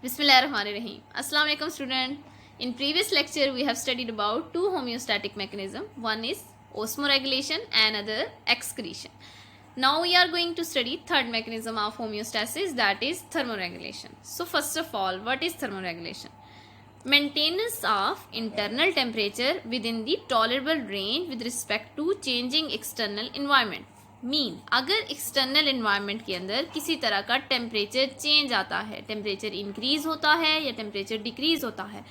Bismillahirrahmanirrahim. Assalamu alaikum student. In previous lecture we have studied about two homeostatic mechanism. One is osmoregulation and other excretion. Now we are going to study third mechanism of homeostasis, that is thermoregulation. So first of all, what is thermoregulation? Maintenance of internal temperature within the tolerable range with respect to changing external environment. Mean अगर external environment के अंदर किसी तरह का temperature change आता है, temperature increase होता है या टेम्परेचर डिक्रीज होता है,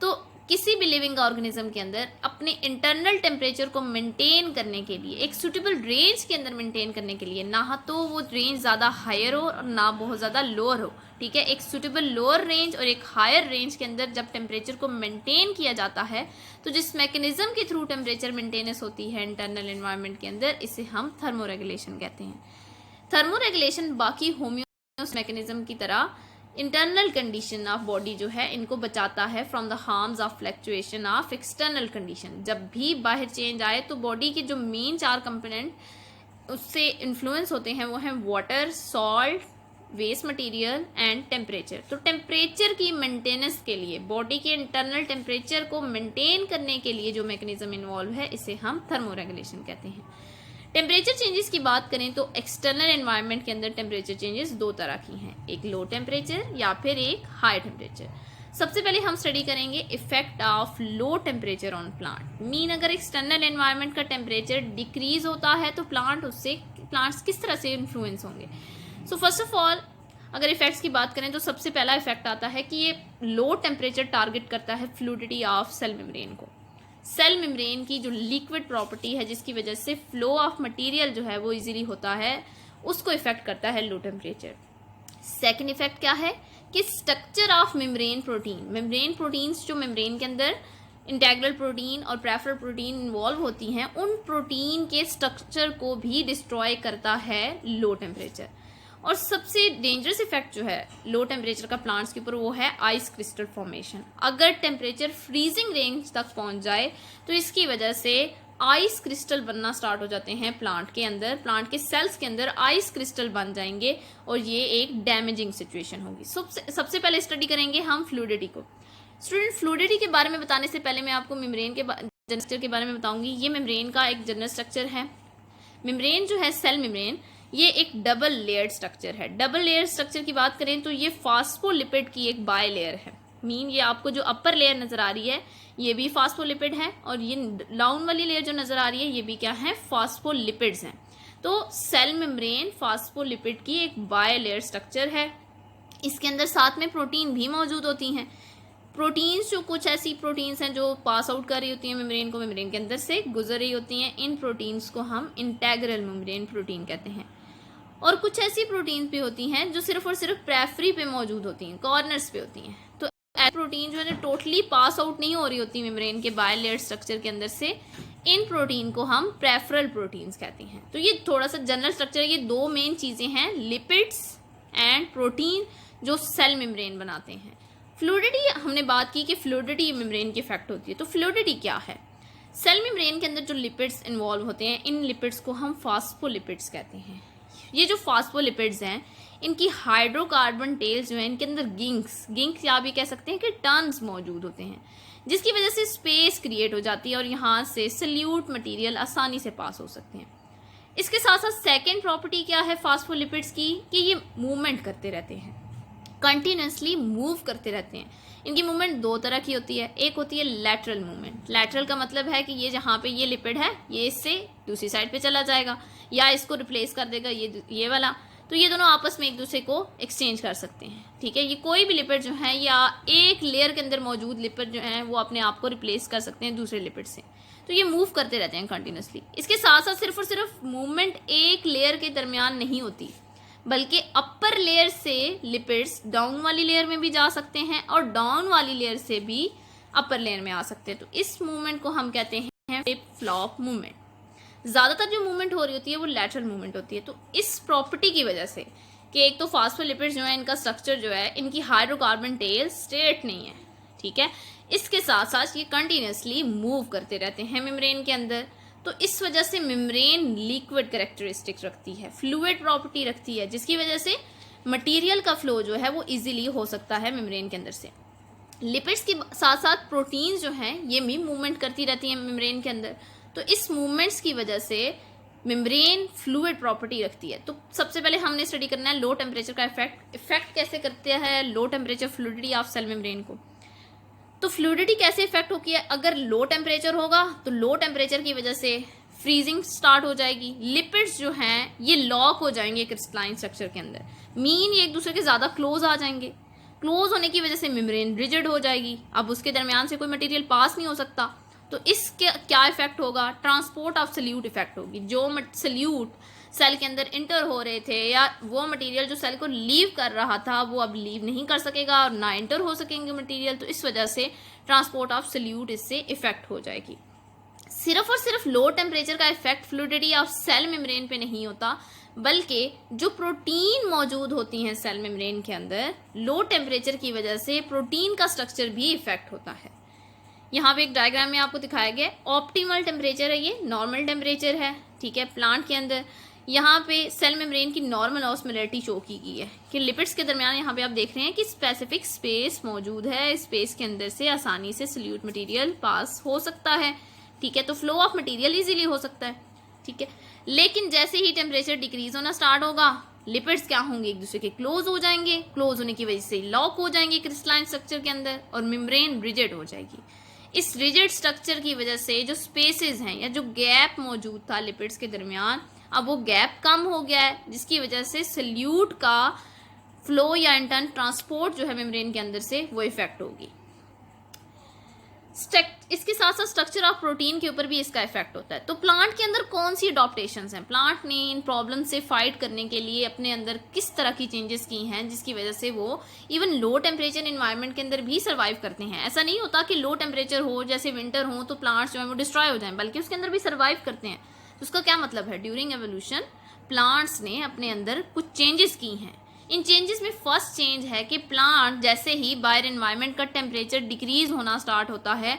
तो किसी भी लिविंग ऑर्गेनिज्म के अंदर अपने इंटरनल टेम्परेचर को मेंटेन करने के लिए, एक सूटेबल रेंज के अंदर मेंटेन करने के लिए, ना तो वो रेंज ज़्यादा हायर हो और ना बहुत ज़्यादा लोअर हो, ठीक है, एक सूटेबल लोअर रेंज और एक हायर रेंज के अंदर जब टेम्परेचर को मेंटेन किया जाता है, तो जिस मैकेनिज्म के थ्रू टेम्परेचर मेंटेनेंस होती है इंटरनल एनवायरनमेंट के अंदर, इसे हम थर्मोरेगुलेशन कहते हैं। थर्मोरेगुलेशन बाकी होम्योस्टेसिस मैकेनिज्म की तरह इंटरनल कंडीशन ऑफ बॉडी जो है इनको बचाता है from the harms of fluctuation of external condition. जब भी बाहर चेंज आए तो बॉडी के जो मेन चार कंपोनेंट उससे इन्फ्लुएंस होते हैं वो हैं water, salt, waste material and temperature. तो टेम्परेचर की मेंटेनेंस के लिए, बॉडी के इंटरनल टेम्परेचर को मेंटेन करने के लिए जो मैकेनिज्म इन्वॉल्व है इसे हम थर्मोरेगुलेशन कहते हैं। टेम्परेचर चेंजेस की बात करें तो एक्सटर्नल एनवायरनमेंट के अंदर टेम्परेचर चेंजेस दो तरह की हैं, एक लो टेम्परेचर या फिर एक हाई टेम्परेचर। सबसे पहले हम स्टडी करेंगे effect of low temperature on plant. Mean अगर एक्सटर्नल एनवायरनमेंट का टेम्परेचर डिक्रीज होता है तो प्लांट्स किस तरह से इन्फ्लुएंस होंगे। सो फर्स्ट ऑफ ऑल अगर इफेक्ट्स की बात करें तो सबसे पहला इफेक्ट आता है कि ये लो टेम्परेचर टारगेट करता है फ्लूइडिटी ऑफ सेल मेम्ब्रेन को। सेल मेम्ब्रेन की जो लिक्विड प्रॉपर्टी है जिसकी वजह से फ्लो ऑफ मटेरियल जो है वो इजीली होता है, उसको इफेक्ट करता है लो टेम्परेचर। सेकंड इफेक्ट क्या है कि स्ट्रक्चर ऑफ मेम्ब्रेन प्रोटीन्स जो मेम्ब्रेन के अंदर इंटेग्रल प्रोटीन और प्रेफरल प्रोटीन इन्वॉल्व होती हैं, उन प्रोटीन के स्ट्रक्चर को भी डिस्ट्रॉय करता है लो टेम्परेचर। और सबसे डेंजरस इफेक्ट जो है लो टेम्परेचर का प्लांट्स के ऊपर वो है आइस क्रिस्टल फॉर्मेशन। अगर टेम्परेचर फ्रीजिंग रेंज तक पहुंच जाए तो इसकी वजह से आइस क्रिस्टल बनना स्टार्ट हो जाते हैं प्लांट के अंदर, प्लांट के सेल्स के अंदर आइस क्रिस्टल बन जाएंगे और ये एक डैमेजिंग सिचुएशन होगी। सबसे पहले स्टडी करेंगे हम फ्लूइडिटी को। स्टूडेंट, फ्लूइडिटी के बारे में बताने से पहले मैं आपको मेम्ब्रेन के स्ट्रक्चर के बारे में बताऊंगी। ये मेम्ब्रेन का एक जनरल स्ट्रक्चर है। मेम्ब्रेन जो है सेल मेम्ब्रेन, ये एक डबल लेयर्ड स्ट्रक्चर है। डबल लेयर स्ट्रक्चर की बात करें तो ये फास्फोलिपिड की एक बाय लेयर है। मीन ये आपको जो अपर लेयर नजर आ रही है ये भी फास्फोलिपिड है और ये डाउन वाली लेयर जो नजर आ रही है ये भी क्या है, फास्फोलिपिड्स हैं। तो सेल मेम्ब्रेन फास्फोलिपिड की एक बाय लेयर स्ट्रक्चर है। इसके अंदर साथ में प्रोटीन भी मौजूद होती हैं। प्रोटीन्स जो कुछ ऐसी प्रोटीन्स हैं जो पास आउट कर रही होती हैं मेम्ब्रेन को, मेम्ब्रेन के अंदर से गुजर रही होती हैं, इन प्रोटीन्स को हम इंटेग्रल मेम्ब्रेन प्रोटीन कहते हैं। और कुछ ऐसी प्रोटीन्स भी होती हैं जो सिर्फ और सिर्फ प्रेफरी पे मौजूद होती हैं, कॉर्नर्स पे होती हैं। तो प्रोटीन जो है टोटली पास आउट नहीं हो रही होती मेम्ब्रेन के बाय लेयर स्ट्रक्चर के अंदर से, इन प्रोटीन को हम प्रेफरल प्रोटीन्स कहते हैं। तो ये थोड़ा सा जनरल स्ट्रक्चर है। ये दो मेन चीजें हैं, लिपिड्स एंड प्रोटीन, जो सेल मेम्ब्रेन बनाते हैं। फ्लूइडिटी, हमने बात की कि फ्लूइडिटी मेम्ब्रेन की इफेक्ट होती है। तो फ्लूइडिटी क्या है? सेल मेम्ब्रेन के अंदर जो लिपिड्स इन्वॉल्व होते हैं, इन लिपिड्स को हम फास्फोलिपिड्स कहते हैं। ये जो फास्फोलिपिड्स हैं इनकी हाइड्रोकार्बन टेल्स जो है इनके अंदर गिंक्स या भी कह सकते हैं कि टर्न्स मौजूद होते हैं, जिसकी वजह से स्पेस क्रिएट हो जाती है और यहाँ से सल्यूट मटेरियल आसानी से पास हो सकते हैं। इसके साथ साथ सेकेंड प्रॉपर्टी क्या है फास्फोलिपिड्स की कि ये मूवमेंट करते रहते हैं, कंटिन्यूसली मूव करते रहते हैं। इनकी मूवमेंट दो तरह की होती है। एक होती है लैटरल मूवमेंट। लैटरल का मतलब है कि ये जहाँ पे ये लिपिड है ये इससे दूसरी साइड पे चला जाएगा या इसको रिप्लेस कर देगा ये वाला। तो ये दोनों आपस में एक दूसरे को एक्सचेंज कर सकते हैं, ठीक है। ये कोई भी लिपिड जो है या एक लेयर के अंदर मौजूद लिपिड जो है वो अपने आप को रिप्लेस कर सकते हैं दूसरे लिपिड से। तो ये मूव करते रहते हैं कंटिन्यूसली। इसके साथ साथ सिर्फ और सिर्फ मूवमेंट एक लेयर के दरमियान नहीं होती, बल्कि अपर लेयर से लिपिड्स डाउन वाली लेयर में भी जा सकते हैं और डाउन वाली लेयर से भी अपर लेयर में आ सकते हैं। तो इस मूवमेंट को हम कहते हैं फ्लिप फ्लॉप मूवमेंट। ज़्यादातर जो मूवमेंट हो रही होती है वो लैटरल मूवमेंट होती है। तो इस प्रॉपर्टी की वजह से कि एक तो फास्फोलिपिड्स जो है इनका स्ट्रक्चर जो है, इनकी हाइड्रोकार्बन टेल स्ट्रेट नहीं है, ठीक है। इसके साथ साथ ये कंटिन्यूसली मूव करते रहते हैं मेम्ब्रेन के अंदर। तो इस वजह से मेम्ब्रेन लिक्विड कैरेक्टरिस्टिक्स रखती है, फ्लूइड प्रॉपर्टी रखती है, जिसकी वजह से मटेरियल का फ्लो जो है वो इजीली हो सकता है मेम्ब्रेन के अंदर से। लिपिड्स के साथ साथ प्रोटीन्स जो हैं ये भी मूवमेंट करती रहती हैं मेम्ब्रेन के अंदर, तो इस मूवमेंट्स की वजह से मेम्ब्रेन फ्लूइड प्रॉपर्टी रखती है। तो सबसे पहले हमने स्टडी करना है लो टेम्परेचर का इफेक्ट कैसे करते हैं low temperature fluidity of cell membrane को। तो फ्लूइडिटी कैसे इफेक्ट होती है, अगर लो टेम्परेचर होगा तो लो टेम्परेचर की वजह से फ्रीजिंग स्टार्ट हो जाएगी, लिपिड्स जो हैं ये लॉक हो जाएंगे क्रिस्टलाइन स्ट्रक्चर के अंदर, मीन ये एक दूसरे के ज़्यादा क्लोज आ जाएंगे, क्लोज होने की वजह से मेम्ब्रेन रिजिड हो जाएगी, अब उसके दरमियान से कोई मटेरियल पास नहीं हो सकता। तो इसके क्या इफेक्ट होगा, ट्रांसपोर्ट ऑफ सल्यूट इफेक्ट होगी, जो सल्यूट सेल के अंदर इंटर हो रहे थे या वो मटेरियल जो सेल को लीव कर रहा था वो अब लीव नहीं कर सकेगा और ना इंटर हो सकेंगे मटेरियल, तो इस वजह से ट्रांसपोर्ट ऑफ सल्यूट इससे इफेक्ट हो जाएगी। सिर्फ और सिर्फ लो टेम्परेचर का effect fluidity of cell membrane पे नहीं होता, बल्कि जो प्रोटीन मौजूद होती हैं सेल मेम्ब्रेन के अंदर लो टेम्परेचर की वजह से प्रोटीन का स्ट्रक्चर भी इफेक्ट होता है। यहाँ पे एक डायग्राम में आपको दिखाया गया ऑप्टिमल टेम्परेचर है, ये नॉर्मल टेम्परेचर है, ठीक है। प्लांट के अंदर यहाँ पे सेल मेम्ब्रेन की नॉर्मल ऑस्मोलैरिटी शो की गई है कि लिपिड्स के दरमियान यहाँ पे आप देख रहे हैं कि स्पेसिफिक स्पेस मौजूद है, स्पेस के अंदर से आसानी से सल्यूट मटेरियल पास हो सकता है, ठीक है। तो फ्लो ऑफ मटेरियल इजीली हो सकता है, ठीक है। लेकिन जैसे ही टेम्परेचर डिक्रीज होना स्टार्ट होगा लिपिड्स क्या होंगे, एक दूसरे के क्लोज हो जाएंगे, क्लोज होने की वजह से लॉक हो जाएंगे क्रिस्टलाइन स्ट्रक्चर के अंदर और मेम्ब्रेन रिजिड हो जाएगी। इस रिजिड स्ट्रक्चर की वजह से जो स्पेसेस हैं या जो गैप मौजूद था लिपिड्स के दरमियान अब वो गैप कम हो गया है, जिसकी वजह से सल्यूट का फ्लो या इंटर्न ट्रांसपोर्ट जो है मेम्ब्रेन के अंदर से वो इफेक्ट होगी। इसके साथ साथ स्ट्रक्चर ऑफ प्रोटीन के ऊपर भी इसका इफेक्ट होता है। तो प्लांट के अंदर कौन सी अडॉप्टेशंस हैं, प्लांट ने इन प्रॉब्लम से फाइट करने के लिए अपने अंदर किस तरह की चेंजेस की हैं जिसकी वजह से वो इवन लो टेम्परेचर इन्वायरमेंट के अंदर भी सर्वाइव करते हैं। ऐसा नहीं होता कि लो टेम्परेचर हो जैसे विंटर हो तो प्लांट्स जो है वो डिस्ट्रॉय हो जाएं, बल्कि उसके अंदर भी सर्वाइव करते हैं। तो उसका क्या मतलब है, ड्यूरिंग एवोल्यूशन प्लांट्स ने अपने अंदर कुछ चेंजेस की हैं। इन चेंजेस में फर्स्ट चेंज है कि प्लांट जैसे ही बाहर एनवायरनमेंट का टेम्परेचर डिक्रीज होना स्टार्ट होता है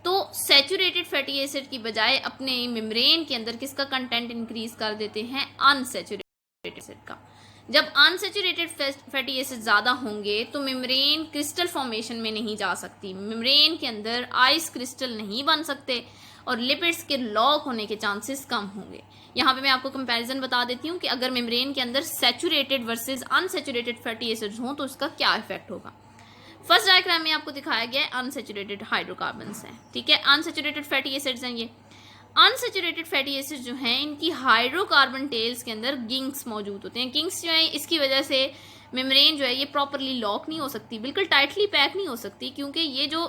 तो सैचुरेटेड फैटी एसिड की बजाय अपने मेम्ब्रेन के अंदर किसका कंटेंट इंक्रीज कर देते हैं, अनसैचुरेटेड एसिड का। जब अनसैचुरेटेड फैटी एसिड ज़्यादा होंगे तो मेम्ब्रेन क्रिस्टल फॉर्मेशन में नहीं जा सकती, मेम्ब्रेन के अंदर आइस क्रिस्टल नहीं बन सकते और लिपिड्स के लॉक होने के चांसेस कम होंगे। यहाँ पे मैं आपको कंपैरिजन बता देती हूँ कि अगर मेम्ब्रेन के अंदर saturated versus unsaturated fatty acids हों तो उसका क्या इफेक्ट होगा। फर्स्ट डायग्राम में आपको दिखाया गया है अनसैचुरेटेड हाइड्रोकार्बन्स हैं, ठीक है, अनसैचुरेटेड फैटी एसिड्स हैं। ये अनसैचुरेटेड फैटी एसिड्स जो हैं इनकी हाइड्रोकार्बन टेल्स के अंदर किंग्स मौजूद होते हैं। किंग्स जो है इसकी वजह से मेम्ब्रेन जो है ये प्रॉपरली लॉक नहीं हो सकती, बिल्कुल टाइटली पैक नहीं हो सकती, क्योंकि ये जो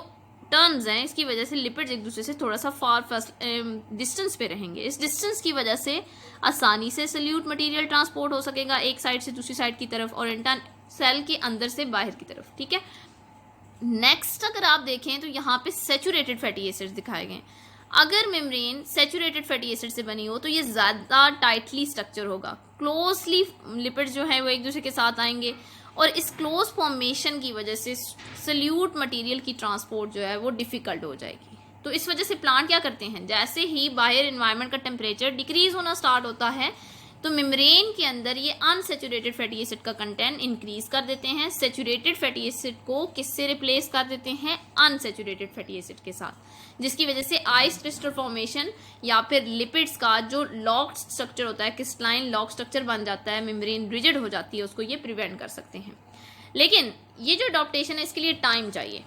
टर्म्स हैं इसकी वजह से लिपिड्स एक दूसरे से थोड़ा सा फार डिस्टेंस पे रहेंगे। इस डिस्टेंस की वजह से आसानी से सल्यूट मटेरियल ट्रांसपोर्ट हो सकेगा एक साइड से दूसरी साइड की तरफ और इंटर्न सेल के अंदर से बाहर की तरफ, ठीक है। नेक्स्ट अगर आप देखें तो यहाँ पे सैचुरेटेड फैटी एसिड्स दिखाए गए। अगर मेम्ब्रेन सैचुरेटेड फैटी एसिड से बनी हो तो ये ज़्यादा टाइटली स्ट्रक्चर होगा, क्लोजली लिपिड्स जो है वो एक दूसरे के साथ आएंगे और इस क्लोज फॉर्मेशन की वजह से सल्यूट मटेरियल की ट्रांसपोर्ट जो है वो डिफ़िकल्ट हो जाएगी। तो इस वजह से प्लांट क्या करते हैं, जैसे ही बाहर एनवायरनमेंट का टेम्परेचर डिक्रीज होना स्टार्ट होता है तो मेम्ब्रेन के अंदर ये अनसैचुरेटेड फैटी एसिड का कंटेंट इंक्रीज कर देते हैं, सैचुरेटेड फैटी एसिड को किससे रिप्लेस कर देते हैं, अनसैचुरेटेड फैटी एसिड के साथ, जिसकी वजह से आइस क्रिस्टल फॉर्मेशन या फिर लिपिड्स का जो लॉक्ड स्ट्रक्चर होता है, क्रिस्टलाइन लॉक स्ट्रक्चर बन जाता है, मेम्ब्रेन रिजिड हो जाती है, उसको ये प्रिवेंट कर सकते हैं। लेकिन ये जो अडॉप्टेशन है इसके लिए टाइम चाहिए।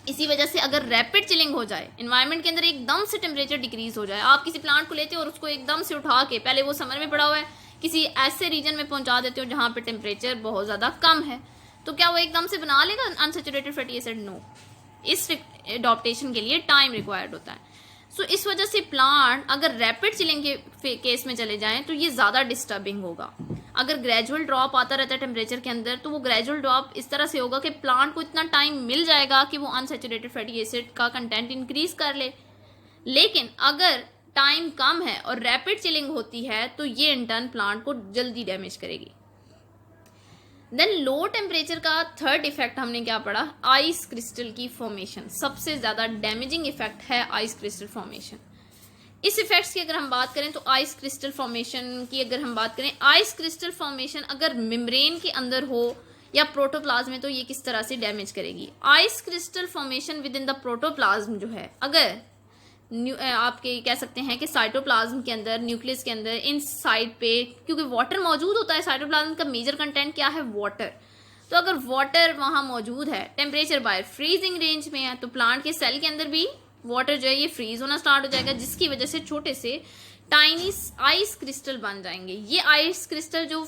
इसी वजह से अगर रैपिड चिलिंग हो जाए, एनवायरनमेंट के अंदर एकदम से टेम्परेचर डिक्रीज हो जाए, आप किसी प्लांट को लेते हो और उसको एकदम से उठा के, पहले वो समर में पड़ा हुआ है, किसी ऐसे रीजन में पहुंचा देते हो जहाँ पे टेम्परेचर बहुत ज़्यादा कम है, तो क्या वो एकदम से बना लेगा अनसैचुरेटेड फैटी एसिड? नो, इस अडॉप्टेशन के लिए टाइम रिक्वायर्ड होता है। सो इस वजह से प्लांट अगर रैपिड चिलिंग के केस में चले जाएं तो ये ज़्यादा डिस्टर्बिंग होगा। अगर ग्रेजुअल ड्रॉप आता रहता है टेम्परेचर के अंदर तो वो ग्रेजुअल ड्रॉप इस तरह से होगा कि प्लांट को इतना टाइम मिल जाएगा कि वो अनसैचुरेटेड फैटी एसिड का कंटेंट इंक्रीज कर ले। लेकिन अगर टाइम कम है और रैपिड चिलिंग होती है तो ये इंटर्न प्लांट को जल्दी डैमेज करेगी। देन लो टेम्परेचर का थर्ड इफेक्ट हमने क्या पढ़ा, आइस क्रिस्टल की फॉर्मेशन। सबसे ज़्यादा डैमेजिंग इफेक्ट है आइस क्रिस्टल फॉर्मेशन। इस इफेक्ट्स की अगर हम बात करें तो आइस क्रिस्टल फॉर्मेशन की अगर हम बात करें, आइस क्रिस्टल फॉर्मेशन अगर मेम्ब्रेन के अंदर हो या प्रोटोप्लाज्म में तो ये किस तरह से डैमेज करेगी। Ice crystal formation with in the protoplasm जो है, अगर आपके कह सकते हैं कि साइटोप्लाज्म के अंदर, न्यूक्लियस के अंदर, इन साइड पे, क्योंकि वाटर मौजूद होता है, साइटोप्लाज्म का मेजर कंटेंट क्या है, वाटर। तो अगर वाटर वहाँ मौजूद है, टेम्परेचर बाय फ्रीजिंग रेंज में है, तो प्लांट के सेल के अंदर भी वाटर जो है ये फ्रीज होना स्टार्ट हो जाएगा, जिसकी वजह से छोटे से टाइनी आइस क्रिस्टल बन जाएंगे। ये आइस क्रिस्टल जो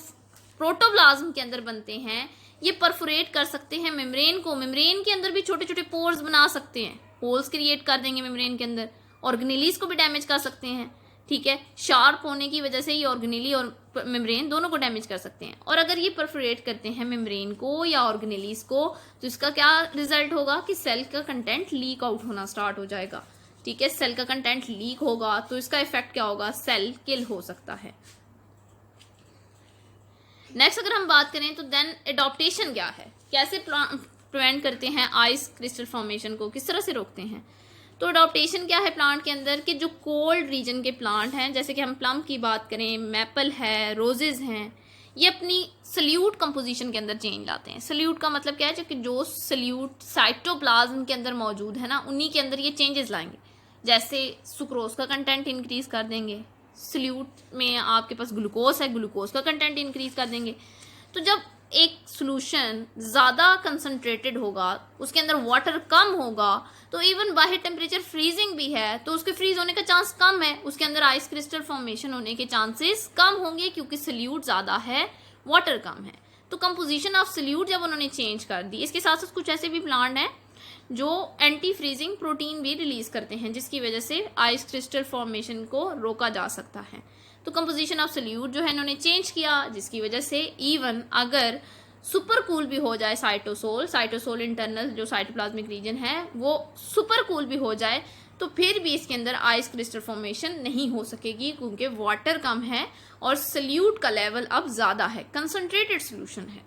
प्रोटोप्लाज्म के अंदर बनते हैं ये परफोरेट कर सकते हैं मेम्ब्रेन को। मेम्ब्रेन के अंदर भी छोटे छोटे पोर्स बना सकते हैं, होल्स क्रिएट कर देंगे मेम्ब्रेन के अंदर, ऑर्गेनेलीज को भी डैमेज कर सकते हैं। ठीक है, शार्प होने की वजह से ये ऑर्गेनेली और मेम्ब्रेन दोनों को डैमेज कर सकते हैं। और अगर ये परफोरेट करते हैं मेम्ब्रेन को या ऑर्गेनेलीज को तो इसका क्या रिजल्ट होगा कि सेल का कंटेंट लीक आउट होना स्टार्ट हो जाएगा। ठीक है, सेल का कंटेंट लीक होगा तो इसका इफेक्ट क्या होगा, सेल किल हो सकता है। नेक्स्ट अगर हम बात करें तो देन एडॉप्टेशन क्या है, कैसे प्रिवेंट करते हैं आइस क्रिस्टल फॉर्मेशन को, किस तरह से रोकते हैं। तो एडॉप्टेशन क्या है प्लांट के अंदर कि जो कोल्ड रीजन के प्लांट हैं, जैसे कि हम प्लम की बात करें, मैपल है, रोजेज हैं, ये अपनी सल्यूट कंपोजिशन के अंदर चेंज लाते हैं। सल्यूट का मतलब क्या है, कि जो सल्यूट साइटोप्लाज्म के अंदर मौजूद है ना, उन्हीं के अंदर ये चेंजेस लाएंगे। जैसे सुक्रोज का कंटेंट इंक्रीज कर देंगे, सल्यूट में आपके पास ग्लूकोज है, ग्लूकोज का कंटेंट इंक्रीज कर देंगे। तो जब एक सॉल्यूशन ज़्यादा कंसंट्रेटेड होगा, उसके अंदर वाटर कम होगा, तो इवन बाहर टेम्परेचर फ्रीजिंग भी है तो उसके फ्रीज होने का चांस कम है, उसके अंदर आइस क्रिस्टल फॉर्मेशन होने के चांसेस कम होंगे, क्योंकि सल्यूट ज़्यादा है, वाटर कम है। तो कंपोजिशन ऑफ सल्यूट जब उन्होंने चेंज कर दी, इसके साथ साथ कुछ ऐसे भी प्लांट हैं जो एंटी फ्रीजिंग प्रोटीन भी रिलीज करते हैं, जिसकी वजह से आइस क्रिस्टल फॉर्मेशन को रोका जा सकता है। तो कंपोजिशन ऑफ सल्यूट जो है इन्होंने चेंज किया, जिसकी वजह से इवन अगर सुपर कूल भी हो जाए साइटोसोल इंटरनल जो साइटोप्लाज्मिक रीजन है वो सुपर कूल भी हो जाए, तो फिर भी इसके अंदर आइस क्रिस्टल फॉर्मेशन नहीं हो सकेगी, क्योंकि वाटर कम है और सल्यूट का लेवल अब ज़्यादा है, कंसंट्रेटेड सोल्यूशन है।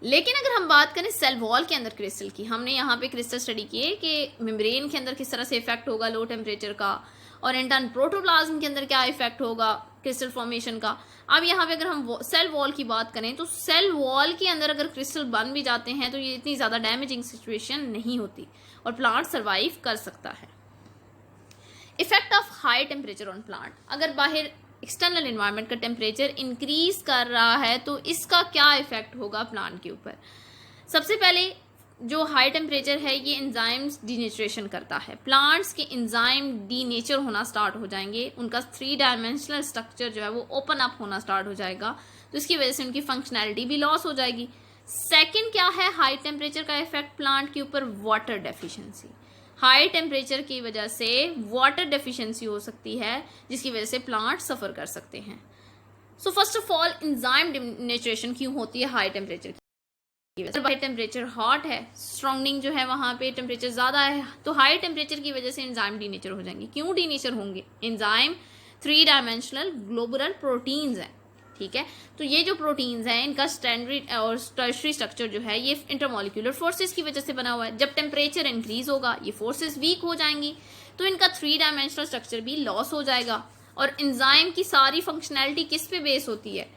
लेकिन अगर हम बात करें सेल वॉल के अंदर क्रिस्टल की, हमने यहाँ पे क्रिस्टल स्टडी किए कि मेम्ब्रेन के अंदर किस तरह से इफेक्ट होगा लो टेम्परेचर का, और इंटर्न प्रोटोप्लाज्म के अंदर क्या इफेक्ट होगा क्रिस्टल फॉर्मेशन का। अब यहाँ पे अगर हम सेल वॉल की बात करें तो सेल वॉल के अंदर अगर क्रिस्टल बन भी जाते हैं तो ये इतनी ज़्यादा डैमेजिंग सिचुएशन नहीं होती और प्लांट सर्वाइव कर सकता है। Effect of high temperature on plant, अगर बाहर एक्सटर्नल इन्वायरमेंट का टेम्परेचर इंक्रीज कर रहा है तो इसका क्या इफेक्ट होगा प्लांट के ऊपर। सबसे पहले जो हाई टेम्परेचर है ये एंजाइम्स डीनेचरेशन करता है, प्लांट्स के एंजाइम डीनेचर होना स्टार्ट हो जाएंगे, उनका 3 डायमेंशनल स्ट्रक्चर जो है वो ओपन अप होना स्टार्ट हो जाएगा, तो इसकी वजह से उनकी फंक्शनैलिटी भी लॉस हो जाएगी। सेकंड क्या है हाई टेम्परेचर का इफेक्ट प्लांट के ऊपर, वाटर डेफिशिएंसी। हाई टेम्परेचर की वजह से वाटर डेफिशिएंसी हो सकती है, जिसकी वजह से प्लांट सफ़र कर सकते हैं। So first of all enzyme denaturation क्यों होती है हाई टेम्परेचर की, हाई टेम्परेचर हॉट है, स्ट्रॉन्गनिंग जो है वहाँ पे टेम्परेचर ज़्यादा है, तो हाई टेम्परेचर की वजह से एंजाइम डीनेचर हो जाएंगे। क्यों डीनेचर होंगे, एंजाइम 3 डायमेंशनल ग्लोबुलर प्रोटीन्स हैं। ठीक है, तो ये जो प्रोटीन्स हैं इनका सेकेंडरी और टर्शियरी स्ट्रक्चर जो है ये इंटरमॉलिक्यूलर फोर्सेस की वजह से बना हुआ है। जब टेम्परेचर इंक्रीज होगा ये फोर्सेस वीक हो जाएंगी, तो इनका 3 डायमेंशनल स्ट्रक्चर भी लॉस हो जाएगा। और एंजाइम की सारी फंक्शनैलिटी किस पे बेस होती है,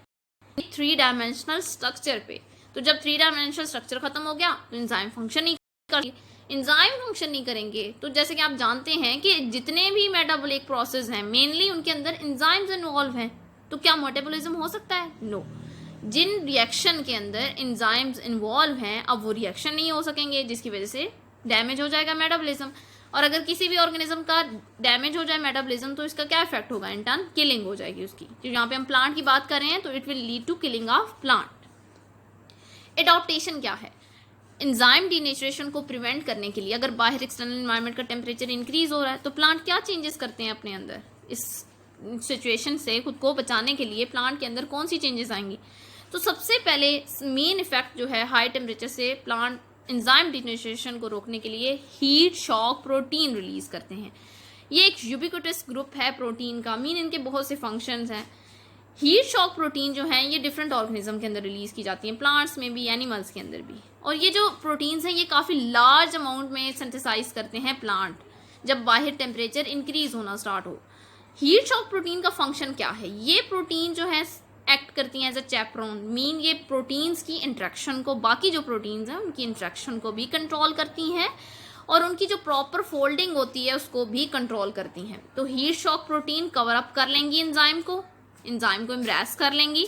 3 डायमेंशनल स्ट्रक्चर पे। तो जब 3 डायमेंशनल स्ट्रक्चर खत्म हो गया तो एंजाइम फंक्शन नहीं करेंगे, एंजाइम फंक्शन नहीं करेंगे तो जैसे कि आप जानते हैं कि जितने भी मेटाबॉलिक प्रोसेस हैं मेनली उनके अंदर एंजाइम्स इन्वॉल्व हैं, तो क्या मेटाबॉलिज्म हो सकता है, नो। जिन रिएक्शन के अंदर एंजाइम्स इन्वॉल्व हैं अब वो रिएक्शन नहीं हो सकेंगे, जिसकी वजह से डैमेज हो जाएगा मेटाबॉलिज्म। और अगर किसी भी ऑर्गेनिज्म का डैमेज हो जाए मेटाबॉलिज्म तो इसका क्या इफेक्ट होगा, इन टर्न किलिंग हो जाएगी उसकी। तो यहाँ पे हम प्लांट की बात कर रहे हैं तो it will lead to killing of plant. Adaptation क्या है, एंजाइम डीनेचरेशन को प्रिवेंट करने के लिए अगर बाहर एक्सटर्नल एनवायरनमेंट का टेम्परेचर इंक्रीज हो रहा है तो प्लांट क्या चेंजेस करते हैं अपने अंदर, इस सिचुएशन से खुद को बचाने के लिए प्लांट के अंदर कौन सी चेंजेस आएंगी। तो सबसे पहले मेन इफेक्ट जो है हाई टेम्परेचर से प्लांट एंजाइम डीनेचरेशन को रोकने के लिए हीट शॉक प्रोटीन रिलीज करते हैं। ये एक यूबिक्विटस ग्रुप है प्रोटीन का, मीन इनके बहुत से फंक्शंस हैं। हीट शॉक प्रोटीन जो हैं ये डिफरेंट ऑर्गेनिज्म के अंदर रिलीज की जाती हैं, प्लांट्स में भी एनिमल्स के अंदर भी। और ये जो प्रोटीन्स हैं ये काफ़ी लार्ज अमाउंट में सिंथेसाइज करते हैं प्लांट, जब बाहर टेम्परेचर इंक्रीज होना स्टार्ट हो। हीट शॉक प्रोटीन का फंक्शन क्या है? ये प्रोटीन जो है एक्ट करती हैं एज अ चैपरोन, मीन ये प्रोटीन्स की इंट्रैक्शन को, बाकी जो प्रोटीन्स हैं उनकी इंट्रैक्शन को भी कंट्रोल करती हैं और उनकी जो प्रॉपर फोल्डिंग होती है उसको भी कंट्रोल करती हैं। तो heat shock protein cover up कर लेंगी एंजाइम को इम्ब्रेस कर लेंगी,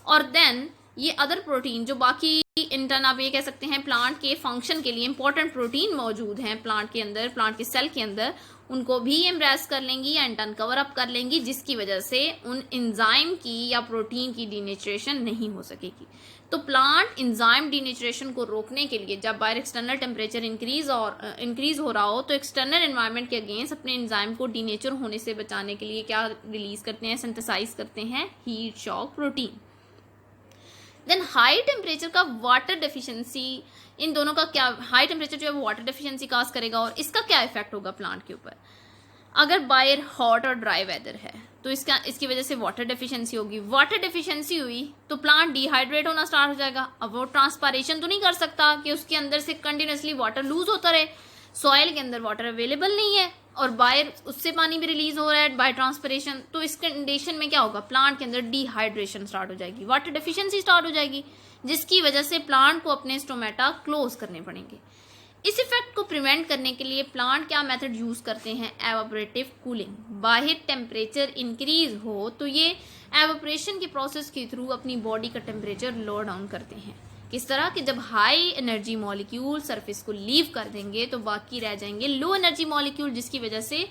और देन ये अदर प्रोटीन जो बाकी इंटर्न आप ये कह सकते हैं प्लांट के फंक्शन के लिए इंपॉर्टेंट प्रोटीन मौजूद हैं प्लांट के अंदर, प्लांट के सेल के अंदर, उनको भी एम्ब्रेस कर लेंगी या इंटर्न कवर अप कर लेंगी, जिसकी वजह से उन एंजाइम की या प्रोटीन की डीनेचरेशन नहीं हो सकेगी। तो प्लांट एंजाइम डीनेचरेशन को रोकने के लिए जब बाहर एक्सटर्नल टेम्परेचर इंक्रीज हो रहा हो तो एक्सटर्नल एनवायरनमेंट के अगेंस्ट अपने एंजाइम को डीनेचर होने से बचाने के लिए क्या रिलीज करते हैं, सिंथेसाइज करते हैं heat shock protein. Then high temperature का वाटर डेफिशिएंसी, इन दोनों का क्या, हाई टेम्परेचर जो है वो वाटर डेफिशिएंसी काज करेगा और इसका क्या इफेक्ट होगा प्लांट के ऊपर? अगर बाहर हॉट और ड्राई वेदर है तो इसकी वजह से वाटर डेफिशिएंसी होगी। वाटर डेफिशिएंसी हुई तो प्लांट डिहाइड्रेट होना स्टार्ट हो जाएगा। अब वो ट्रांसपायरेशन तो नहीं कर सकता कि उसके अंदर से कंटिन्यूसली वाटर लूज होता रहे, सॉइल के अंदर वाटर अवेलेबल नहीं है और बाहर उससे पानी भी रिलीज हो रहा है बाय ट्रांसपिरेशन। तो इस कंडीशन में क्या होगा, प्लांट के अंदर डिहाइड्रेशन स्टार्ट हो जाएगी, वाटर डेफिशिएंसी स्टार्ट हो जाएगी, जिसकी वजह से प्लांट को अपने स्टोमेटा क्लोज करने पड़ेंगे। इस इफेक्ट को प्रिवेंट करने के लिए प्लांट क्या मेथड यूज करते हैं? Evaporative cooling. बाहर टेम्परेचर इंक्रीज हो तो ये एवापोरेशन के प्रोसेस के थ्रू अपनी बॉडी का टेम्परेचर लो डाउन करते हैं। किस तरह कि जब हाई एनर्जी मॉलिक्यूल सरफेस को लीव कर देंगे तो बाकी रह जाएंगे लो एनर्जी मॉलिक्यूल, जिसकी वजह से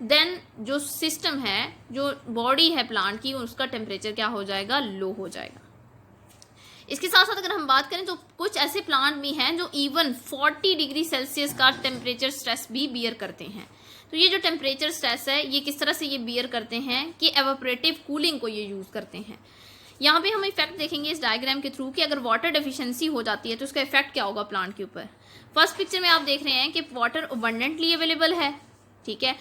देन जो सिस्टम है, जो बॉडी है प्लांट की, उसका टेम्परेचर क्या हो जाएगा, लो हो जाएगा। इसके साथ साथ अगर हम बात करें तो कुछ ऐसे प्लांट भी हैं जो इवन 40 डिग्री सेल्सियस का टेम्परेचर स्ट्रेस भी बियर करते हैं। तो ये जो टेम्परेचर स्ट्रेस है ये किस तरह से ये बियर करते हैं कि एवापोरेटिव कूलिंग को ये यूज करते हैं। यहाँ पे हम इफेक्ट देखेंगे इस डायग्राम के थ्रू कि अगर वाटर डेफिशिएंसी हो जाती है तो उसका इफेक्ट क्या होगा प्लांट के ऊपर। फर्स्ट पिक्चर में आप देख रहे हैं कि वाटर अबंडेंटली अवेलेबल है, ठीक है,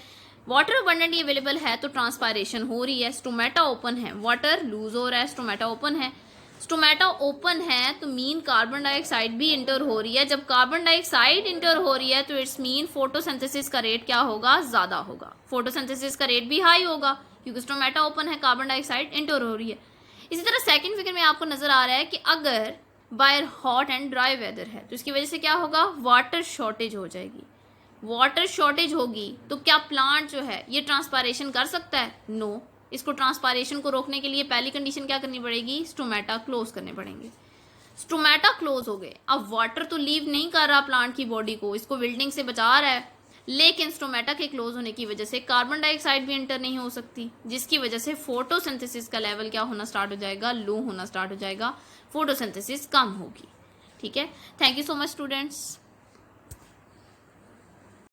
वाटर अबंडेंटली अवेलेबल है तो ट्रांसपायरेशन हो रही है, स्टोमेटा ओपन है, वाटर लूज हो रहा है, स्टोमेटा ओपन है। स्टोमेटा ओपन है तो मीन कार्बन डाइऑक्साइड भी इंटर हो रही है। जब कार्बन डाइऑक्साइड इंटर हो रही है तो इट्स मीन फोटोसिंथेसिस का रेट क्या होगा, ज्यादा होगा, फोटोसिंथेसिस का रेट भी हाई होगा क्योंकि स्टोमेटा ओपन है, कार्बन डाइऑक्साइड इंटर हो रही है। इसी तरह सेकंड फिगर में आपको नजर आ रहा है कि अगर बाहर हॉट एंड ड्राई वेदर है तो इसकी वजह से क्या होगा, वाटर शॉर्टेज हो जाएगी। वाटर शॉर्टेज होगी तो क्या प्लांट जो है ये ट्रांसपायरेशन कर सकता है? नो। इसको ट्रांसपायरेशन को रोकने के लिए पहली कंडीशन क्या करनी पड़ेगी, स्टोमेटा क्लोज करने पड़ेंगे। स्टोमेटा क्लोज हो गए, अब वाटर तो लीव नहीं कर रहा प्लांट की बॉडी को, इसको विल्टिंग से बचा रहा है, लेकिन स्टोमेटा के क्लोज होने की वजह से कार्बन डाइऑक्साइड भी एंटर नहीं हो सकती, जिसकी वजह से फोटोसिंथेसिस का लेवल क्या होना स्टार्ट हो जाएगा, लो होना स्टार्ट हो जाएगा, फोटोसिंथेसिस कम होगी। ठीक है, thank you so much students.